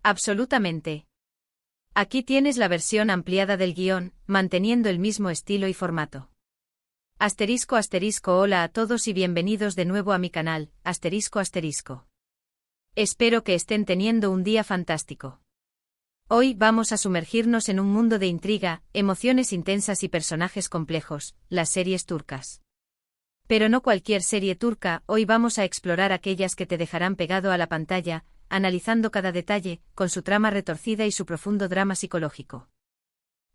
Absolutamente. Aquí tienes la versión ampliada del guión, manteniendo el mismo estilo y formato. Hola a todos y bienvenidos de nuevo a mi canal, Espero que estén teniendo un día fantástico. Hoy vamos a sumergirnos en un mundo de intriga, emociones intensas y personajes complejos, las series turcas. Pero no cualquier serie turca, hoy vamos a explorar aquellas que te dejarán pegado a la pantalla, analizando cada detalle, con su trama retorcida y su profundo drama psicológico.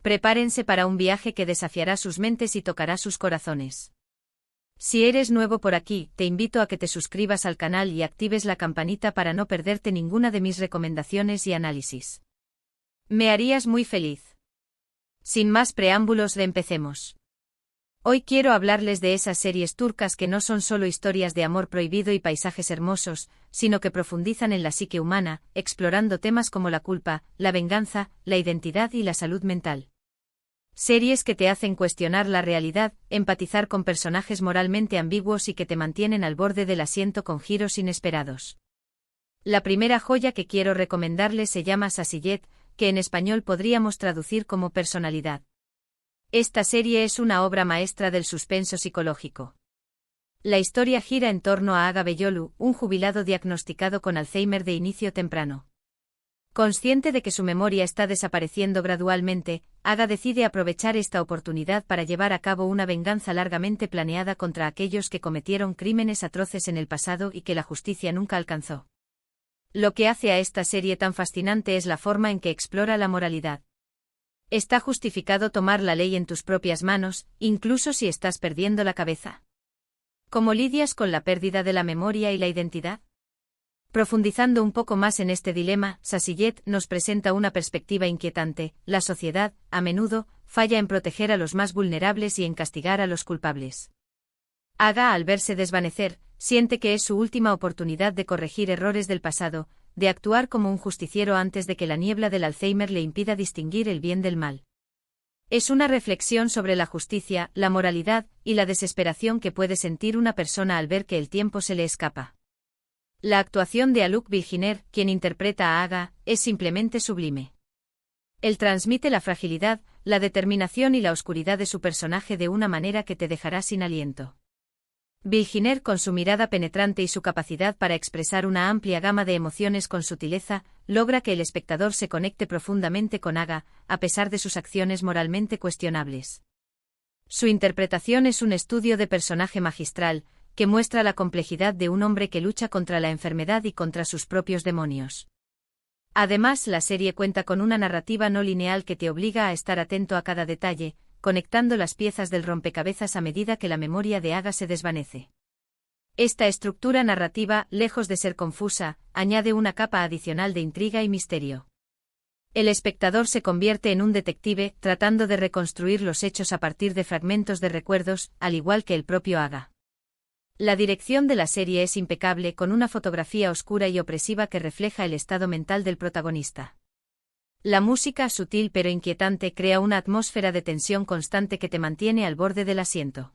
Prepárense para un viaje que desafiará sus mentes y tocará sus corazones. Si eres nuevo por aquí, te invito a que te suscribas al canal y actives la campanita para no perderte ninguna de mis recomendaciones y análisis. Me harías muy feliz. Sin más preámbulos, empecemos. Hoy quiero hablarles de esas series turcas que no son solo historias de amor prohibido y paisajes hermosos, sino que profundizan en la psique humana, explorando temas como la culpa, la venganza, la identidad y la salud mental. Series que te hacen cuestionar la realidad, empatizar con personajes moralmente ambiguos y que te mantienen al borde del asiento con giros inesperados. La primera joya que quiero recomendarles se llama Şahsiyet, que en español podríamos traducir como personalidad. Esta serie es una obra maestra del suspenso psicológico. La historia gira en torno a Aga Beyolu, un jubilado diagnosticado con Alzheimer de inicio temprano. Consciente de que su memoria está desapareciendo gradualmente, Aga decide aprovechar esta oportunidad para llevar a cabo una venganza largamente planeada contra aquellos que cometieron crímenes atroces en el pasado y que la justicia nunca alcanzó. Lo que hace a esta serie tan fascinante es la forma en que explora la moralidad. ¿Está justificado tomar la ley en tus propias manos, incluso si estás perdiendo la cabeza? ¿Cómo lidias con la pérdida de la memoria y la identidad? Profundizando un poco más en este dilema, Şahsiyet nos presenta una perspectiva inquietante. La sociedad, a menudo, falla en proteger a los más vulnerables y en castigar a los culpables. Aga, al verse desvanecer, siente que es su última oportunidad de corregir errores del pasado, de actuar como un justiciero antes de que la niebla del Alzheimer le impida distinguir el bien del mal. Es una reflexión sobre la justicia, la moralidad y la desesperación que puede sentir una persona al ver que el tiempo se le escapa. La actuación de Haluk Bilginer, quien interpreta a Aga, es simplemente sublime. Él transmite la fragilidad, la determinación y la oscuridad de su personaje de una manera que te dejará sin aliento. Bilginer, con su mirada penetrante y su capacidad para expresar una amplia gama de emociones con sutileza, logra que el espectador se conecte profundamente con Aga, a pesar de sus acciones moralmente cuestionables. Su interpretación es un estudio de personaje magistral, que muestra la complejidad de un hombre que lucha contra la enfermedad y contra sus propios demonios. Además, la serie cuenta con una narrativa no lineal que te obliga a estar atento a cada detalle, conectando las piezas del rompecabezas a medida que la memoria de Aga se desvanece. Esta estructura narrativa, lejos de ser confusa, añade una capa adicional de intriga y misterio. El espectador se convierte en un detective, tratando de reconstruir los hechos a partir de fragmentos de recuerdos, al igual que el propio Aga. La dirección de la serie es impecable, con una fotografía oscura y opresiva que refleja el estado mental del protagonista. La música, sutil pero inquietante, crea una atmósfera de tensión constante que te mantiene al borde del asiento.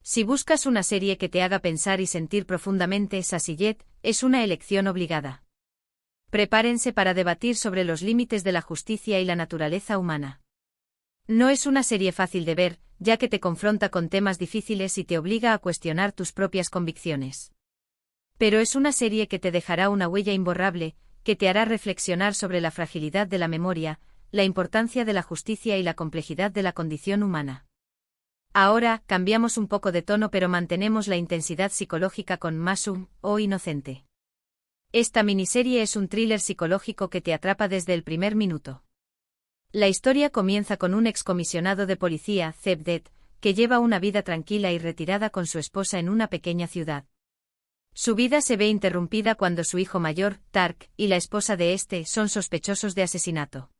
Si buscas una serie que te haga pensar y sentir profundamente, Şahsiyet es una elección obligada. Prepárense para debatir sobre los límites de la justicia y la naturaleza humana. No es una serie fácil de ver, ya que te confronta con temas difíciles y te obliga a cuestionar tus propias convicciones. Pero es una serie que te dejará una huella imborrable, que te hará reflexionar sobre la fragilidad de la memoria, la importancia de la justicia y la complejidad de la condición humana. Ahora, cambiamos un poco de tono pero mantenemos la intensidad psicológica con Masum, o Inocente. Esta miniserie es un thriller psicológico que te atrapa desde el primer minuto. La historia comienza con un excomisionado de policía, Cevdet, que lleva una vida tranquila y retirada con su esposa en una pequeña ciudad. Su vida se ve interrumpida cuando su hijo mayor, Tark, y la esposa de este son sospechosos de asesinato.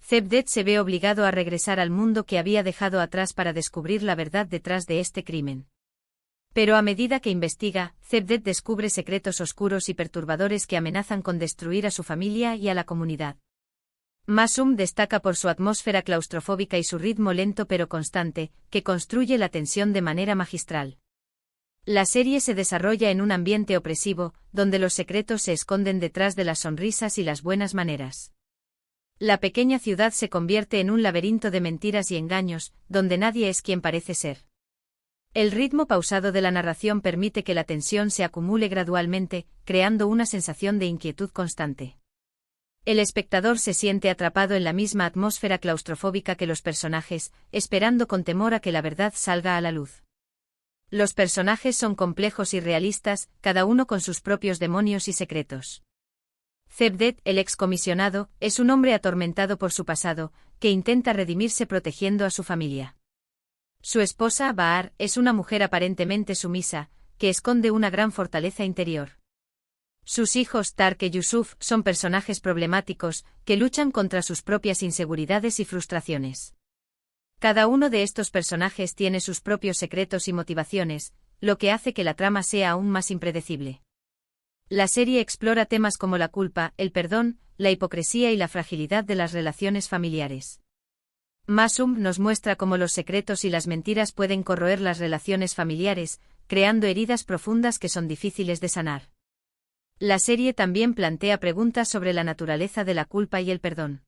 Cevdet se ve obligado a regresar al mundo que había dejado atrás para descubrir la verdad detrás de este crimen. Pero a medida que investiga, Cevdet descubre secretos oscuros y perturbadores que amenazan con destruir a su familia y a la comunidad. Masum destaca por su atmósfera claustrofóbica y su ritmo lento pero constante, que construye la tensión de manera magistral. La serie se desarrolla en un ambiente opresivo, donde los secretos se esconden detrás de las sonrisas y las buenas maneras. La pequeña ciudad se convierte en un laberinto de mentiras y engaños, donde nadie es quien parece ser. El ritmo pausado de la narración permite que la tensión se acumule gradualmente, creando una sensación de inquietud constante. El espectador se siente atrapado en la misma atmósfera claustrofóbica que los personajes, esperando con temor a que la verdad salga a la luz. Los personajes son complejos y realistas, cada uno con sus propios demonios y secretos. Zebdet, el excomisionado, es un hombre atormentado por su pasado, que intenta redimirse protegiendo a su familia. Su esposa, Bahar, es una mujer aparentemente sumisa, que esconde una gran fortaleza interior. Sus hijos, Tark y Yusuf, son personajes problemáticos, que luchan contra sus propias inseguridades y frustraciones. Cada uno de estos personajes tiene sus propios secretos y motivaciones, lo que hace que la trama sea aún más impredecible. La serie explora temas como la culpa, el perdón, la hipocresía y la fragilidad de las relaciones familiares. Masum nos muestra cómo los secretos y las mentiras pueden corroer las relaciones familiares, creando heridas profundas que son difíciles de sanar. La serie también plantea preguntas sobre la naturaleza de la culpa y el perdón.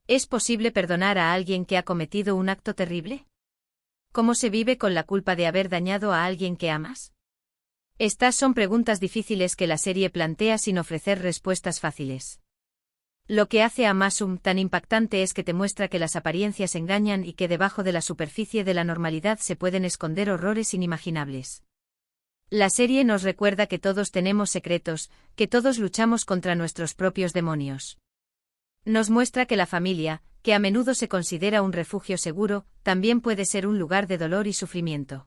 ¿Es posible perdonar a alguien que ha cometido un acto terrible? ¿Cómo se vive con la culpa de haber dañado a alguien que amas? Estas son preguntas difíciles que la serie plantea sin ofrecer respuestas fáciles. Lo que hace a Masum tan impactante es que te muestra que las apariencias engañan y que debajo de la superficie de la normalidad se pueden esconder horrores inimaginables. La serie nos recuerda que todos tenemos secretos, que todos luchamos contra nuestros propios demonios. Nos muestra que la familia, que a menudo se considera un refugio seguro, también puede ser un lugar de dolor y sufrimiento.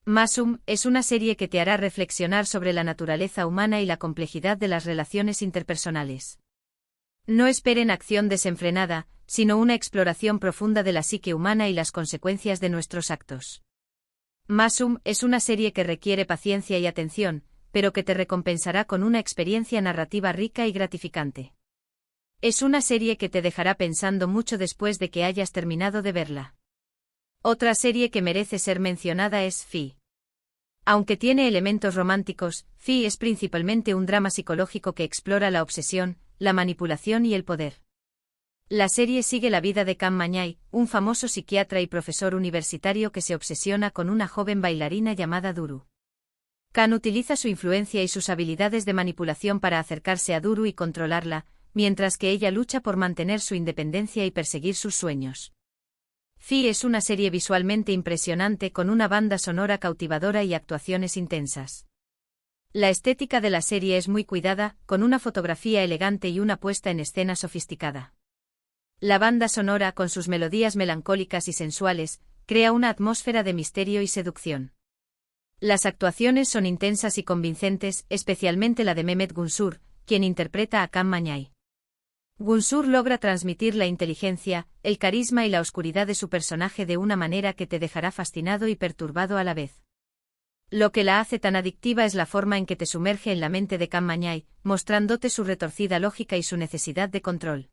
Masum es una serie que te hará reflexionar sobre la naturaleza humana y la complejidad de las relaciones interpersonales. No esperen acción desenfrenada, sino una exploración profunda de la psique humana y las consecuencias de nuestros actos. Masum es una serie que requiere paciencia y atención, pero que te recompensará con una experiencia narrativa rica y gratificante. Es una serie que te dejará pensando mucho después de que hayas terminado de verla. Otra serie que merece ser mencionada es Fi. Aunque tiene elementos románticos, Fi es principalmente un drama psicológico que explora la obsesión, la manipulación y el poder. La serie sigue la vida de Kam Mañay, un famoso psiquiatra y profesor universitario que se obsesiona con una joven bailarina llamada Duru. Khan utiliza su influencia y sus habilidades de manipulación para acercarse a Duru y controlarla, mientras que ella lucha por mantener su independencia y perseguir sus sueños. Fi es una serie visualmente impresionante con una banda sonora cautivadora y actuaciones intensas. La estética de la serie es muy cuidada, con una fotografía elegante y una puesta en escena sofisticada. La banda sonora, con sus melodías melancólicas y sensuales, crea una atmósfera de misterio y seducción. Las actuaciones son intensas y convincentes, especialmente la de Mehmet Gunsur, quien interpreta a Kam Mañay. Gunsur logra transmitir la inteligencia, el carisma y la oscuridad de su personaje de una manera que te dejará fascinado y perturbado a la vez. Lo que la hace tan adictiva es la forma en que te sumerge en la mente de Kam Mañay, mostrándote su retorcida lógica y su necesidad de control.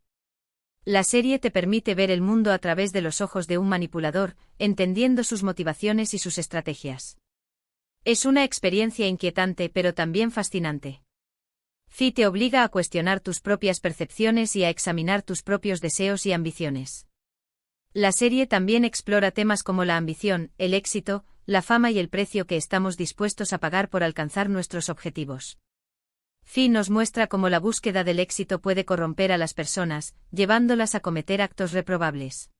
La serie te permite ver el mundo a través de los ojos de un manipulador, entendiendo sus motivaciones y sus estrategias. Es una experiencia inquietante pero también fascinante. Fi te obliga a cuestionar tus propias percepciones y a examinar tus propios deseos y ambiciones. La serie también explora temas como la ambición, el éxito, la fama y el precio que estamos dispuestos a pagar por alcanzar nuestros objetivos. Fi nos muestra cómo la búsqueda del éxito puede corromper a las personas, llevándolas a cometer actos reprobables.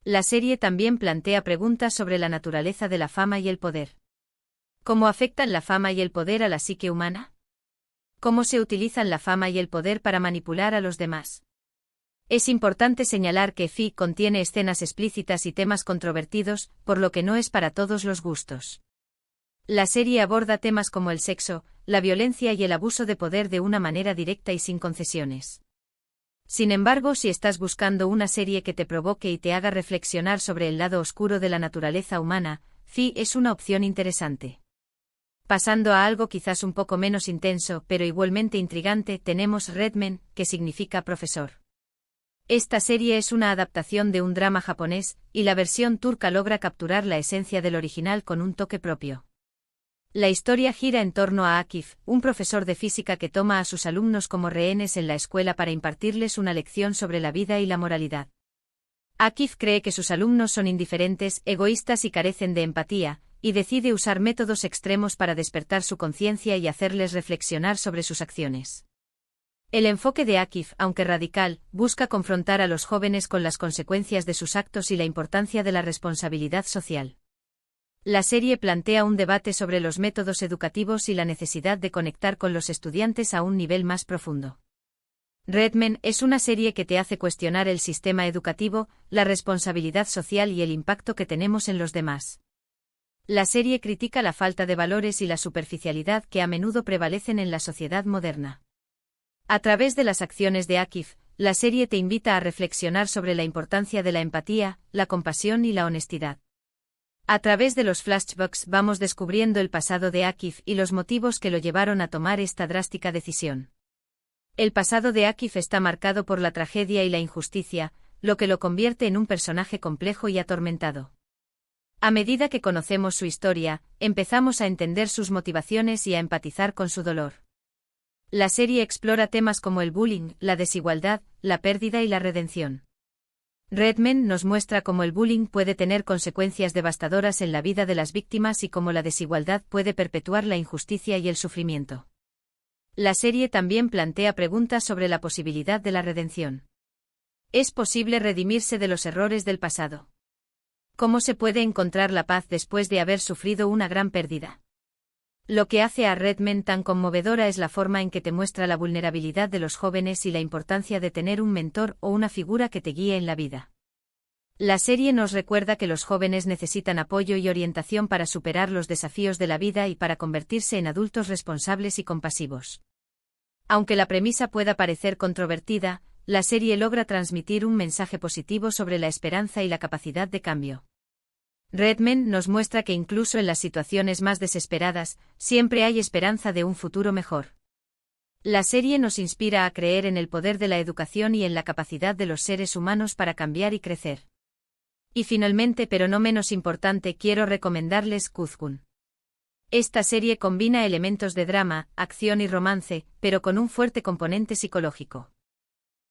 La serie también plantea preguntas sobre la naturaleza de la fama y el poder. ¿Cómo afectan la fama y el poder a la psique humana? ¿Cómo se utilizan la fama y el poder para manipular a los demás? Es importante señalar que Fi contiene escenas explícitas y temas controvertidos, por lo que no es para todos los gustos. La serie aborda temas como el sexo, la violencia y el abuso de poder de una manera directa y sin concesiones. Sin embargo, si estás buscando una serie que te provoque y te haga reflexionar sobre el lado oscuro de la naturaleza humana, Fi es una opción interesante. Pasando a algo quizás un poco menos intenso pero igualmente intrigante, tenemos Redmen, que significa profesor. Esta serie es una adaptación de un drama japonés, y la versión turca logra capturar la esencia del original con un toque propio. La historia gira en torno a Akif, un profesor de física que toma a sus alumnos como rehenes en la escuela para impartirles una lección sobre la vida y la moralidad. Akif cree que sus alumnos son indiferentes, egoístas y carecen de empatía, y decide usar métodos extremos para despertar su conciencia y hacerles reflexionar sobre sus acciones. El enfoque de Akif, aunque radical, busca confrontar a los jóvenes con las consecuencias de sus actos y la importancia de la responsabilidad social. La serie plantea un debate sobre los métodos educativos y la necesidad de conectar con los estudiantes a un nivel más profundo. Red Men es una serie que te hace cuestionar el sistema educativo, la responsabilidad social y el impacto que tenemos en los demás. La serie critica la falta de valores y la superficialidad que a menudo prevalecen en la sociedad moderna. A través de las acciones de Akif, la serie te invita a reflexionar sobre la importancia de la empatía, la compasión y la honestidad. A través de los flashbacks vamos descubriendo el pasado de Akif y los motivos que lo llevaron a tomar esta drástica decisión. El pasado de Akif está marcado por la tragedia y la injusticia, lo que lo convierte en un personaje complejo y atormentado. A medida que conocemos su historia, empezamos a entender sus motivaciones y a empatizar con su dolor. La serie explora temas como el bullying, la desigualdad, la pérdida y la redención. Red Men nos muestra cómo el bullying puede tener consecuencias devastadoras en la vida de las víctimas y cómo la desigualdad puede perpetuar la injusticia y el sufrimiento. La serie también plantea preguntas sobre la posibilidad de la redención. ¿Es posible redimirse de los errores del pasado? ¿Cómo se puede encontrar la paz después de haber sufrido una gran pérdida? Lo que hace a Red Men tan conmovedora es la forma en que te muestra la vulnerabilidad de los jóvenes y la importancia de tener un mentor o una figura que te guíe en la vida. La serie nos recuerda que los jóvenes necesitan apoyo y orientación para superar los desafíos de la vida y para convertirse en adultos responsables y compasivos. Aunque la premisa pueda parecer controvertida, la serie logra transmitir un mensaje positivo sobre la esperanza y la capacidad de cambio. Red Men nos muestra que incluso en las situaciones más desesperadas, siempre hay esperanza de un futuro mejor. La serie nos inspira a creer en el poder de la educación y en la capacidad de los seres humanos para cambiar y crecer. Y finalmente, pero no menos importante, quiero recomendarles Kuzgun. Esta serie combina elementos de drama, acción y romance, pero con un fuerte componente psicológico.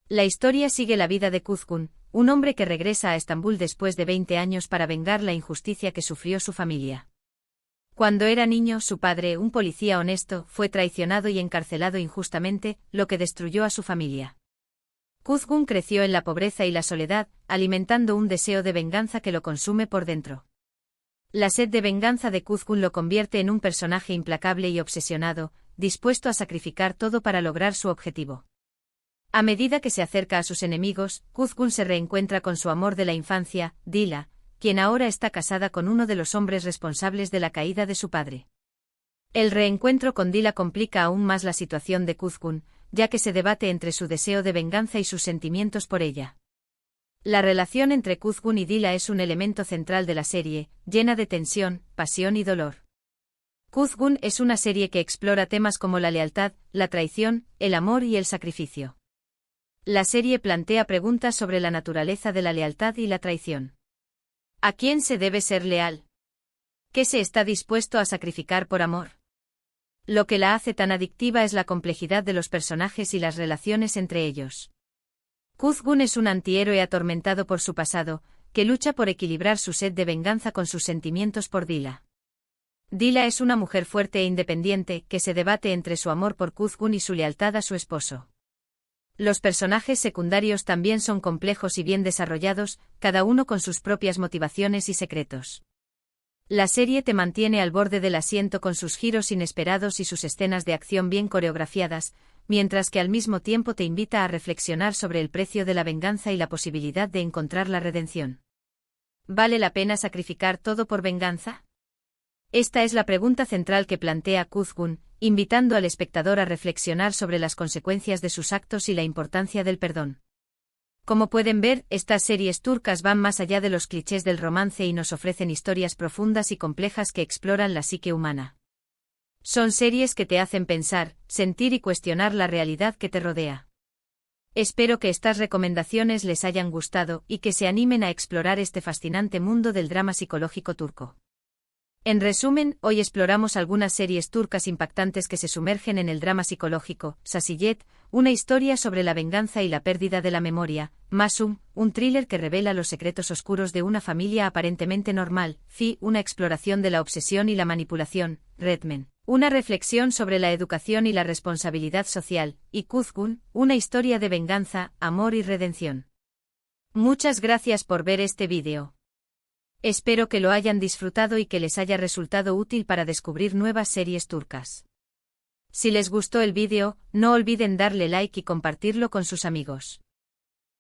La historia sigue la vida de Kuzgun, un hombre que regresa a Estambul después de 20 años para vengar la injusticia que sufrió su familia. Cuando era niño, su padre, un policía honesto, fue traicionado y encarcelado injustamente, lo que destruyó a su familia. Kuzgun creció en la pobreza y la soledad, alimentando un deseo de venganza que lo consume por dentro. La sed de venganza de Kuzgun lo convierte en un personaje implacable y obsesionado, dispuesto a sacrificar todo para lograr su objetivo. A medida que se acerca a sus enemigos, Kuzgun se reencuentra con su amor de la infancia, Dila, quien ahora está casada con uno de los hombres responsables de la caída de su padre. El reencuentro con Dila complica aún más la situación de Kuzgun, ya que se debate entre su deseo de venganza y sus sentimientos por ella. La relación entre Kuzgun y Dila es un elemento central de la serie, llena de tensión, pasión y dolor. Kuzgun es una serie que explora temas como la lealtad, la traición, el amor y el sacrificio. La serie plantea preguntas sobre la naturaleza de la lealtad y la traición. ¿A quién se debe ser leal? ¿Qué se está dispuesto a sacrificar por amor? Lo que la hace tan adictiva es la complejidad de los personajes y las relaciones entre ellos. Kuzgun es un antihéroe atormentado por su pasado, que lucha por equilibrar su sed de venganza con sus sentimientos por Dila. Dila es una mujer fuerte e independiente, que se debate entre su amor por Kuzgun y su lealtad a su esposo. Los personajes secundarios también son complejos y bien desarrollados, cada uno con sus propias motivaciones y secretos. La serie te mantiene al borde del asiento con sus giros inesperados y sus escenas de acción bien coreografiadas, mientras que al mismo tiempo te invita a reflexionar sobre el precio de la venganza y la posibilidad de encontrar la redención. ¿Vale la pena sacrificar todo por venganza? Esta es la pregunta central que plantea Kuzgun, invitando al espectador a reflexionar sobre las consecuencias de sus actos y la importancia del perdón. Como pueden ver, estas series turcas van más allá de los clichés del romance y nos ofrecen historias profundas y complejas que exploran la psique humana. Son series que te hacen pensar, sentir y cuestionar la realidad que te rodea. Espero que estas recomendaciones les hayan gustado y que se animen a explorar este fascinante mundo del drama psicológico turco. En resumen, hoy exploramos algunas series turcas impactantes que se sumergen en el drama psicológico. Sasiyet, una historia sobre la venganza y la pérdida de la memoria. Masum, un thriller que revela los secretos oscuros de una familia aparentemente normal. Fi, una exploración de la obsesión y la manipulación. Redmen, una reflexión sobre la educación y la responsabilidad social. Y Kuzgun, una historia de venganza, amor y redención. Muchas gracias por ver este vídeo. Espero que lo hayan disfrutado y que les haya resultado útil para descubrir nuevas series turcas. Si les gustó el vídeo, no olviden darle like y compartirlo con sus amigos.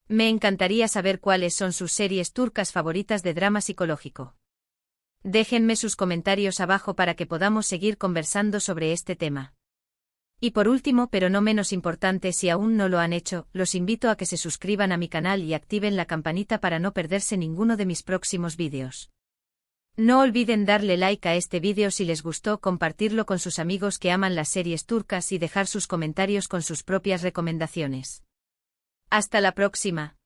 Me encantaría saber cuáles son sus series turcas favoritas de drama psicológico. Déjenme sus comentarios abajo para que podamos seguir conversando sobre este tema. Y por último, pero no menos importante, si aún no lo han hecho, los invito a que se suscriban a mi canal y activen la campanita para no perderse ninguno de mis próximos vídeos. No olviden darle like a este vídeo si les gustó, compartirlo con sus amigos que aman las series turcas y dejar sus comentarios con sus propias recomendaciones. Hasta la próxima.